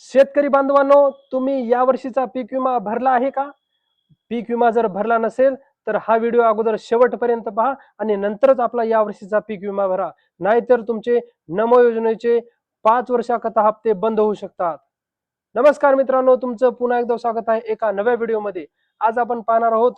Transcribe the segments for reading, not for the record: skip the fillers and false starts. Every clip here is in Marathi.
शेतकरी बांधवांनो, तुम्ही या वर्षीचा पीक विमा भरला आहे का? पीक विमा जर भरला नसेल तर हा व्हिडिओ अगोदर शेवटपर्यंत पहा आणि नंतरच आपला या वर्षीचा पीक विमा भरा. नाहीतर तुमचे नमो योजनेचे 5 वर्षाकरता हप्ते बंद होऊ शकतात. नमस्कार मित्रांनो, तुमचं पुन्हा एकदा स्वागत आहे एका नव्या व्हिडिओमध्ये. आज आपण पाहणार आहोत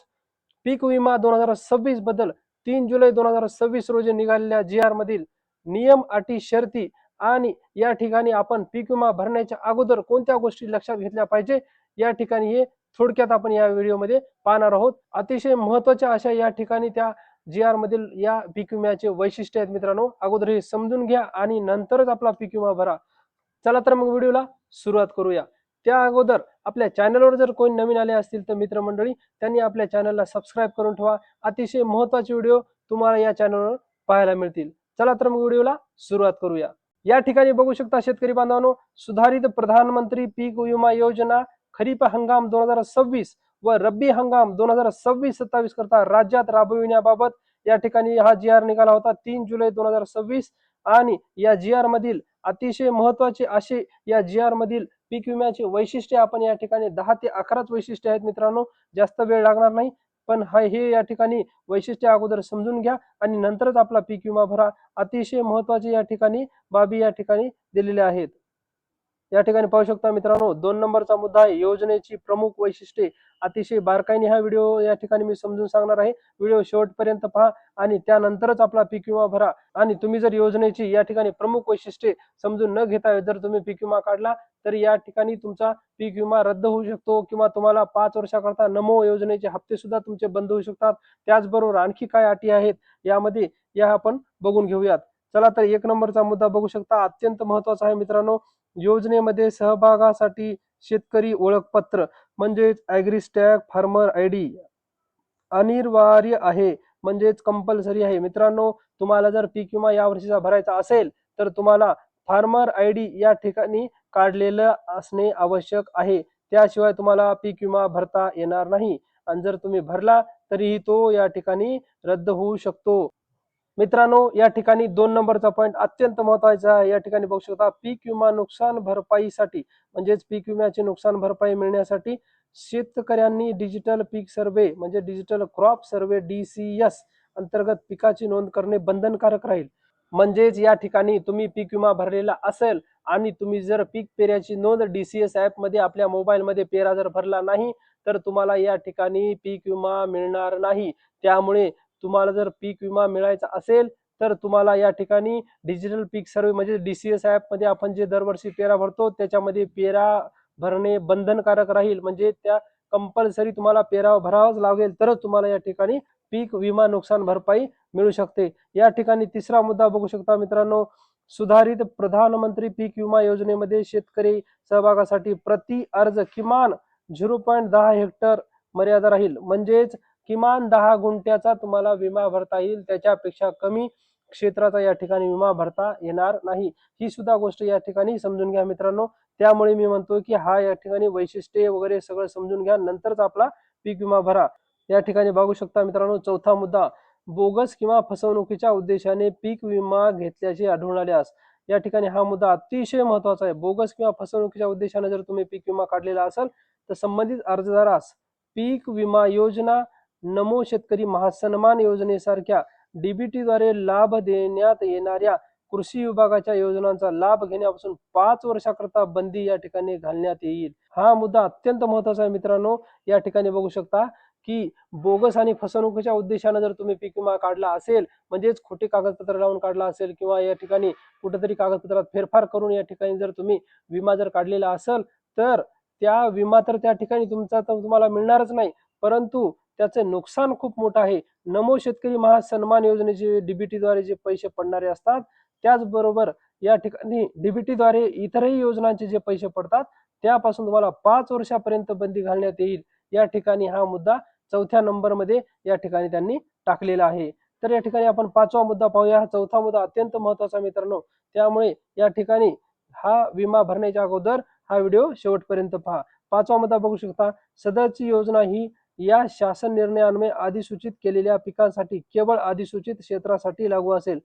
पीक विमा 2026 बद्दल 3 जुलै 2026 रोजी निघालेल्या GR मधील नियम, अटी, शर्ती आणि या ठिकाणी आपण पीक विमा भरण्याच्या अगोदर कोणत्या गोष्टी लक्षात घेतल्या पाहिजे या ठिकाणी हे थोडक्यात आपण या व्हिडिओमध्ये पाहणार आहोत. अतिशय महत्त्वाच्या अशा या ठिकाणी त्या GR मधील या पीक विम्याचे वैशिष्ट्य आहेत मित्रांनो. अगोदर हे समजून घ्या आणि नंतरच आपला पीक विमा भरा. चला तर मग व्हिडिओला सुरुवात करूया. त्या अगोदर आपल्या चॅनलवर जर कोणी नवीन आले असतील तर मित्रमंडळी त्यांनी आपल्या चॅनलला सबस्क्राईब करून ठेवा. अतिशय महत्त्वाचे व्हिडिओ तुम्हाला या चॅनलवर पाहायला मिळतील. चला तर मग व्हिडिओला सुरुवात करूया. या ठिकाणी बघू शकता शेतकरी बांधवांनो, सुधारित प्रधानमंत्री पीक विमा योजना खरीप हंगाम 2026 व रब्बी हंगाम 2026-27 करता राज्यात राबविण्याबाबत या ठिकाणी हा GR निघाला होता 3 जुलै 2026 आणि या GR मधील अतिशय महत्त्वाचे असे या GR मधील पीक विम्याचे वैशिष्ट्य आपण या ठिकाणी 10 ते 11च वैशिष्ट्य आहेत मित्रांनो. जास्त वेळ लागणार नाही, पण हे या ठिकाणी वैशिष्ट्य अगोदर समजून घ्या आणि नंतरच आपला पीक विमा भरा. अतिशय महत्त्वाचे या ठिकाणी बाबी या ठिकाणी दिलेल्या आहेत. या ठिकाणी पाहू शकता मित्रांनो, 2 नंबरचा मुद्दा आहे योजनेची प्रमुख वैशिष्ट्ये. अतिशय बारकाईने हा व्हिडिओ या ठिकाणी मी समजून सांगणार आहे. व्हिडिओ शेवटपर्यंत पहा आणि त्यानंतरच आपला पीक विमा भरा. आणि तुम्ही जर योजनेची या ठिकाणी प्रमुख वैशिष्ट्ये समजून न घेता जर तुम्ही पीक विमा काढला तर या ठिकाणी तुमचा पीक विमा रद्द होऊ शकतो किंवा तुम्हाला 5 वर्षाकरता नमो योजनेचे हप्ते सुद्धा तुमचे बंद होऊ शकतात. त्याचबरोबर आणखी काय अटी आहेत यामध्ये या आपण बघून घेऊयात. चला तर 1 नंबरचा मुद्दा बघू शकता, अत्यंत महत्त्वाचा आहे मित्रांनो. योजनेमध्ये सहभागासाठी शेतकरी ओळखपत्र म्हणजेच ॲग्रीस्टॅग फार्मर ID अनिवार्य आहे, म्हणजेच कंपल्सरी आहे. मित्रांनो, तुम्हाला जर पीक विमा या वर्षीचा भरायचा असेल तर तुम्हाला फार्मर ID या ठिकाणी काढलेलं असणे आवश्यक आहे. त्याशिवाय तुम्हाला पीक विमा भरता येणार नाही आणि जर तुम्ही भरला तरीही तो या ठिकाणी रद्द होऊ शकतो. मित्रांनो, या ठिकाणी 2 नंबरचा पॉईंट अत्यंत महत्त्वाचा आहे. या ठिकाणी बघू शकता, पीक विमा नुकसान भरपाईसाठी म्हणजेच पीक विम्याची नुकसान भरपाई मिळण्यासाठी शेतकऱ्यांनी डिजिटल पीक सर्व्हे म्हणजे डिजिटल क्रॉप सर्व्हे DCS अंतर्गत पिकाची नोंद करणे बंधनकारक राहील. म्हणजेच या ठिकाणी तुम्ही पीक विमा भरलेला असेल आणि तुम्ही जर पीक पेऱ्याची नोंद DCS ॲपमध्ये आपल्या मोबाईलमध्ये पेरा जर भरला नाही तर तुम्हाला या ठिकाणी पीक विमा मिळणार नाही. त्यामुळे तुम्हाला जर पीक विमा मिळायचा असेल तर तुम्हाला या ठिकाणी डिजिटल पीक सर्व्हे म्हणजे DCS ॲपमध्ये आपण जे दरवर्षी पेरा भरतो त्याच्यामध्ये पेरा भरणे बंधनकारक राहील. म्हणजे त्या कंपल्सरी तुम्हाला पेरा भरावाच लागेल तरच तुम्हाला या ठिकाणी पीक विमा नुकसान भरपाई मिळू शकते. या ठिकाणी 3रा मुद्दा बघू शकता मित्रांनो, सुधारित प्रधानमंत्री पीक विमा योजनेमध्ये शेतकरी सहभागासाठी प्रति अर्ज किमान 0.10 हेक्टर मर्यादा राहील. म्हणजेच किमान 10 गुंठ्याचा तुम्हाला विमा भरता येईल, त्याच्यापेक्षा कमी क्षेत्राचा या ठिकाणी विमा भरता येणार नाही. ही सुद्धा गोष्ट या ठिकाणी समजून घ्या मित्रांनो. त्यामुळे मी म्हणतो की हा या ठिकाणी वैशिष्ट्ये वगैरे सगळं समजून घ्या, नंतरच आपला पीक विमा भरा. या ठिकाणी बघू शकता मित्रांनो, 4था मुद्दा, बोगस किंवा फसवणुकीच्या उद्देशाने पीक विमा घेतल्याचे आढळून आल्यास. या ठिकाणी हा मुद्दा अतिशय महत्त्वाचा आहे. बोगस किंवा फसवणुकीच्या उद्देशाने जर तुम्ही पीक विमा काढलेला असेल तर संबंधित अर्जदारास पीक विमा योजना, नमो शेतकरी महासन्मान योजनेसारख्या DBTद्वारे लाभ देण्यात येणाऱ्या कृषी विभागाच्या योजनांचा लाभ घेण्यापासून 5 वर्षाकरता बंदी या ठिकाणी घालण्यात येईल. हा मुद्दा अत्यंत महत्त्वाचा आहे मित्रांनो. या ठिकाणी बघू शकता की बोगस आणि फसवणुकीच्या उद्देशाने जर तुम्ही पीक विमा काढला असेल म्हणजेच खोटी कागदपत्र लावून काढला असेल किंवा या ठिकाणी कुठेतरी कागदपत्रात फेरफार करून या ठिकाणी जर तुम्ही विमा जर काढलेला असेल तर त्या विमा तर त्या ठिकाणी तुमचा तर तुम्हाला मिळणारच नाही, परंतु त्याचे नुकसान खूप मोठं आहे. नमो शेतकरी महासन्मान योजनेचे DBTद्वारे जे पैसे पडणारे असतात त्याचबरोबर या ठिकाणी DBTद्वारे इतरही योजनांचे जे पैसे पडतात त्यापासून तुम्हाला 5 वर्षापर्यंत बंदी घालण्यात येईल. या ठिकाणी हा मुद्दा 4थ्या नंबरमध्ये या ठिकाणी त्यांनी टाकलेला आहे. तर या ठिकाणी आपण 5वा मुद्दा पाहूया. हा 4था मुद्दा अत्यंत महत्त्वाचा मित्रांनो. त्यामुळे या ठिकाणी हा विमा भरण्याच्या अगोदर हा व्हिडिओ शेवटपर्यंत पहा. 5वा मुद्दा बघू शकता, सदरची योजना ही या शासन निर्णयान्वये अधिसूचित केलेल्या पिकांसाठी केवळ अधिसूचित क्षेत्रासाठी लागू असेल.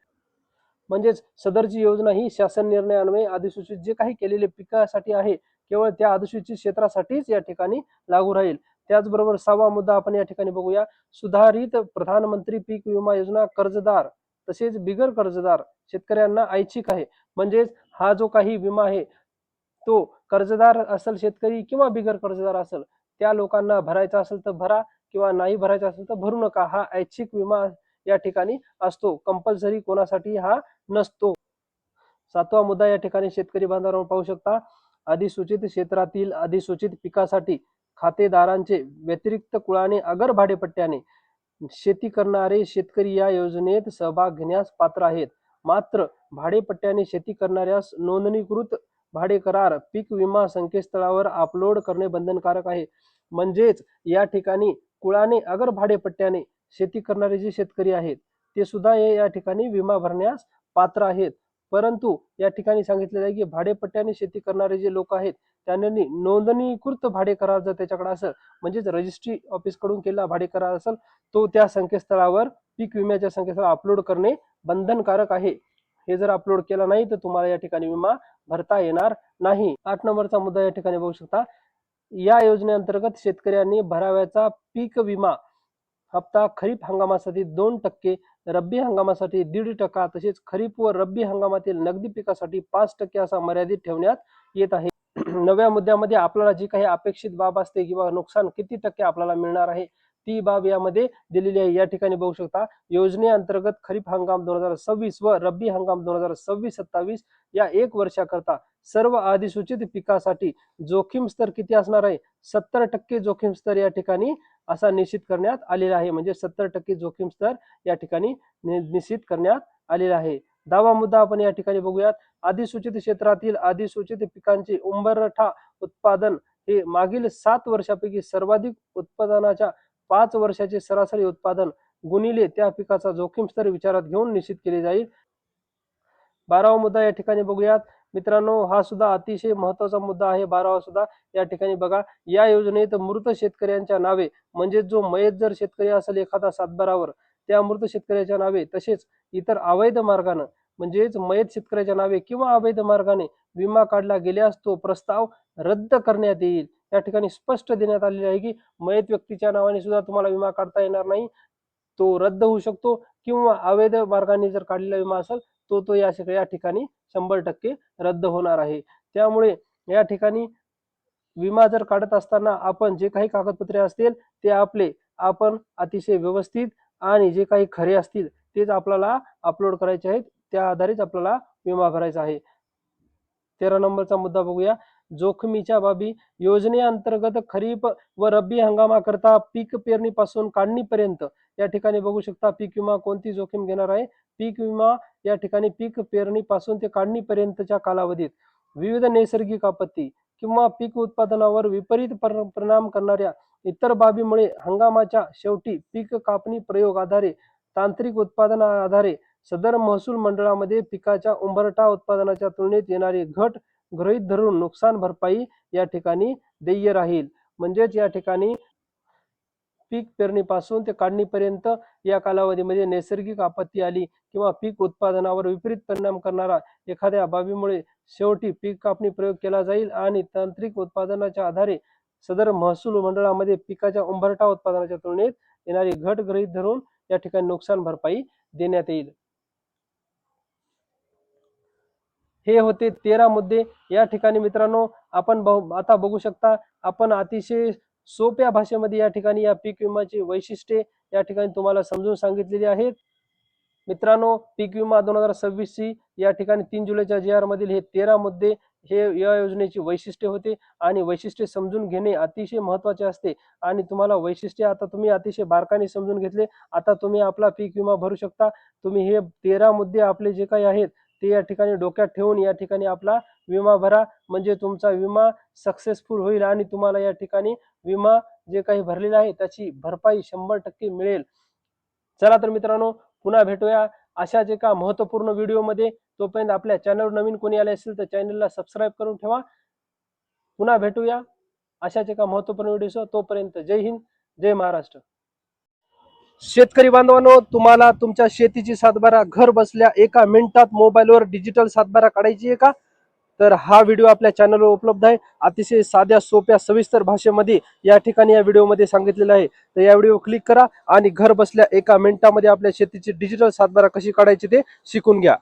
म्हणजेच सदरची योजना ही शासन निर्णयान्वये अधिसूचित जे काही केलेले पिकासाठी आहे केवळ त्या अधिसूचित क्षेत्रासाठीच या ठिकाणी लागू राहील. त्याचबरोबर 6वा मुद्दा आपण या ठिकाणी बघूया. सुधारित प्रधानमंत्री पीक विमा योजना कर्जदार तसेच बिगर कर्जदार शेतकऱ्यांना ऐच्छिक आहे. म्हणजेच हा जो काही विमा आहे तो कर्जदार असेल शेतकरी किंवा बिगर कर्जदार असेल त्या लोकांना भरायचा असेल तर भरा किंवा नाही भरायचा असेल तर भरू नका. हा ऐच्छिक विमा या ठिकाणी असतो, कंपल्सरी कोणासाठी हा नसतो. 7वा मुद्दा या ठिकाणी शेतकरी बांधवांनो पाहू शकता. अधिसूचित क्षेत्रातील अधिसूचित पिकासाठी खातेदारांचे व्यतिरिक्त कुळाने अगर भाडेपट्ट्याने शेती करणारे शेतकरी या योजनेत सहभाग घेण्यास पात्र आहेत. मात्र भाडेपट्ट्याने शेती करणाऱ्यास नोंदणीकृत भाडे करार पीक विमा संकेतस्थळावर अपलोड करणे बंधनकारक आहे. म्हणजेच या ठिकाणी कुळाने अगर भाडेपट्ट्याने शेती करणारे जे शेतकरी आहेत ते सुद्धा या ठिकाणी विमा भरण्यास पात्र आहेत. परंतु या ठिकाणी सांगितलेलं आहे की भाडेपट्ट्याने शेती करणारे जे लोक आहेत त्यांनी नोंदणीकृत भाडे करार जर त्याच्याकडे असेल म्हणजेच रजिस्ट्री ऑफिस कडून केलेला भाडे करार असेल तो त्या संकेतस्थळावर पीक विम्याच्या संकेतस्थळावर अपलोड करणे बंधनकारक आहे. हे जर अपलोड केला नाही तर तुम्हाला या ठिकाणी विमा भरता येणार नाही. 8 नंबरचा मुद्दा या ठिकाणी बघू शकता. या योजनेअंतर्गत शेतकऱ्यांनी भराव्याचा पीक विमा हप्ता खरीप हंगामासाठी 2%, रब्बी हंगामासाठी 1.5% तसेच खरीप व रब्बी हंगामातील नगदी पिकासाठी 5% असा मर्यादित ठेवण्यात येत आहे. 9व्या मुद्द्यामध्ये आपल्याला जी काही अपेक्षित बाब असते किंवा नुकसान किती टक्के आपल्याला मिळणार आहे ती बाब यामध्ये दिलेली आहे. या ठिकाणी बघू शकता. योजनेअंतर्गत खरीप हंगाम 2026 व रब्बी हंगाम 2026-27 या 1 वर्षाकरता सर्व अधिसूचित पिकासाठी जोखीम स्तर किती असणार आहे? 70% जोखीम स्तर या ठिकाणी असा निश्चित करण्यात आलेला आहे. म्हणजे 70% जोखीम स्तर या ठिकाणी निश्चित करण्यात आलेला आहे. 10वा मुद्दा आपण या ठिकाणी बघूयात. अधिसूचित क्षेत्रातील अधिसूचित पिकांचे उंबरठा उत्पादन हे मागील 7 वर्षापैकी सर्वाधिक उत्पादनाच्या 5 वर्षाचे सरासरी उत्पादन गुणिले त्या पिकाचा जोखीम स्तर विचारात घेऊन निश्चित केले जाईल. 12वा मुद्दा या ठिकाणी बघूयात. मित्रांनो हा सुद्धा अतिशय महत्वाचा मुद्दा आहे. 12वा सुद्धा या ठिकाणी बघा. या योजनेत मृत शेतकऱ्यांच्या नावे म्हणजे जो मयत जर शेतकरी असेल एखादा सातबारावर त्या मृत शेतकऱ्याच्या नावे तसेच इतर अवैध मार्गाने म्हणजेच मयत शेतकऱ्याच्या नावे किंवा अवैध मार्गाने विमा काढला गेल्यास तो प्रस्ताव रद्द करण्यात येईल. या ठिकाणी स्पष्ट देण्यात आलेले आहे की मयत व्यक्तीच्या नावाने सुद्धा तुम्हाला विमा काढता येणार नाही, तो रद्द होऊ शकतो किंवा अवैध मार्गाने जर काढलेला विमा असेल तो या ठिकाणी 100% रद्द होणार आहे. त्यामुळे या ठिकाणी विमा जर काढत असताना आपण जे काही कागदपत्रे असतील ते आपण अतिशय व्यवस्थित आणि जे काही खरे असतील तेच आपल्याला अपलोड करायचे आहेत. त्या आधारेच आपल्याला विमा भरायचा आहे. 13 नंबरचा मुद्दा बघूया. जोखमीच्या बाबी. योजनेअंतर्गत खरीप व रब्बी हंगामाकरता पीक पेरणीपासून काढणीपर्यंत या ठिकाणी बघू शकता पीक विमा कोणती जोखीम घेणार आहे. पीक विमा या ठिकाणी पीक पेरणीपासून ते काढणीपर्यंतच्या कालावधीत विविध नैसर्गिक आपत्ती किंवा पीक उत्पादनावर विपरीत परिणाम करणाऱ्या इतर बाबीमुळे हंगामाच्या शेवटी पीक कापणी प्रयोग आधारे तांत्रिक उत्पादन आधारे सदर महसूल मंडळामध्ये पिकाच्या उंबरठा उत्पादनाच्या तुलनेत येणारी घट गृहीत धरून नुकसान भरपाई या ठिकाणी देय राहील. म्हणजेच या ठिकाणी पीक पेरणीपासून ते काढणीपर्यंत या कालावधीमध्ये नैसर्गिक आपत्ती आली किंवा पीक उत्पादनावर विपरीत परिणाम करणारा एखाद्या बाबीमुळे शेवटी पीक कापणी प्रयोग केला जाईल आणि तांत्रिक उत्पादनाच्या आधारे सदर महसूल मंडळामध्ये पिकाच्या उंबरठा उत्पादनाच्या तुलनेत येणारी घट गृहीत धरून या ठिकाणी नुकसान भरपाई देण्यात येईल. हे होते 13 मुद्दे. या ठिकाणी मित्रांनो आपण आता बघू शकता आपण अतिशय सोप्या भाषेमध्ये या ठिकाणी या पीक विमाची वैशिष्ट्ये या ठिकाणी तुम्हाला समजून सांगितलेली आहेत. मित्रांनो पीक विमा 2026 ची या ठिकाणी 3 जुलैच्या JR मधील हे 13 मुद्दे हे या योजनेची वैशिष्ट्ये होते आणि वैशिष्ट्ये समजून घेणे अतिशय महत्त्वाचे असते आणि तुम्हाला वैशिष्ट्ये आता तुम्ही अतिशय बारकाईने समजून घेतले. आता तुम्ही आपला पीक विमा भरू शकता. तुम्ही हे 13 मुद्दे आपले जे काही आहेत ते या ठिकाणी डोक्यात ठेवून या ठिकाणी आपला विमा भरा. म्हणजे तुमचा विमा सक्सेसफुल होईल आणि तुम्हाला या ठिकाणी विमा जे काही भरलेला आहे त्याची भरपाई 100% मिळेल. चला तर मित्रांनो पुन्हा भेटूया अशाच एका महत्त्वपूर्ण व्हिडिओमध्ये. तोपर्यंत आपल्या चॅनलवर नवीन कोणी आले असेल तर चॅनलला सबस्क्राईब करून ठेवा. पुन्हा भेटूया अशाच एका महत्त्वपूर्ण व्हिडिओसह. तोपर्यंत जय हिंद, जय महाराष्ट्र. शेतकरी बांधवांनो तुम्हाला तुमच्या शेतीची सातबारा घर बसल्या 1 मिनिटात मोबाईलवर डिजिटल सातबारा काढायची आहे का? तर हा व्हिडिओ आपल्या चॅनलवर उपलब्ध आहे. अतिशय साध्या सोप्या सविस्तर भाषेमध्ये या ठिकाणी या व्हिडिओमध्ये सांगितलेलं आहे. तर या व्हिडिओ क्लिक करा आणि घर बसल्या 1 मिनिटामध्ये आपल्या शेतीची डिजिटल सातबारा कशी काढायची ते शिकून घ्या.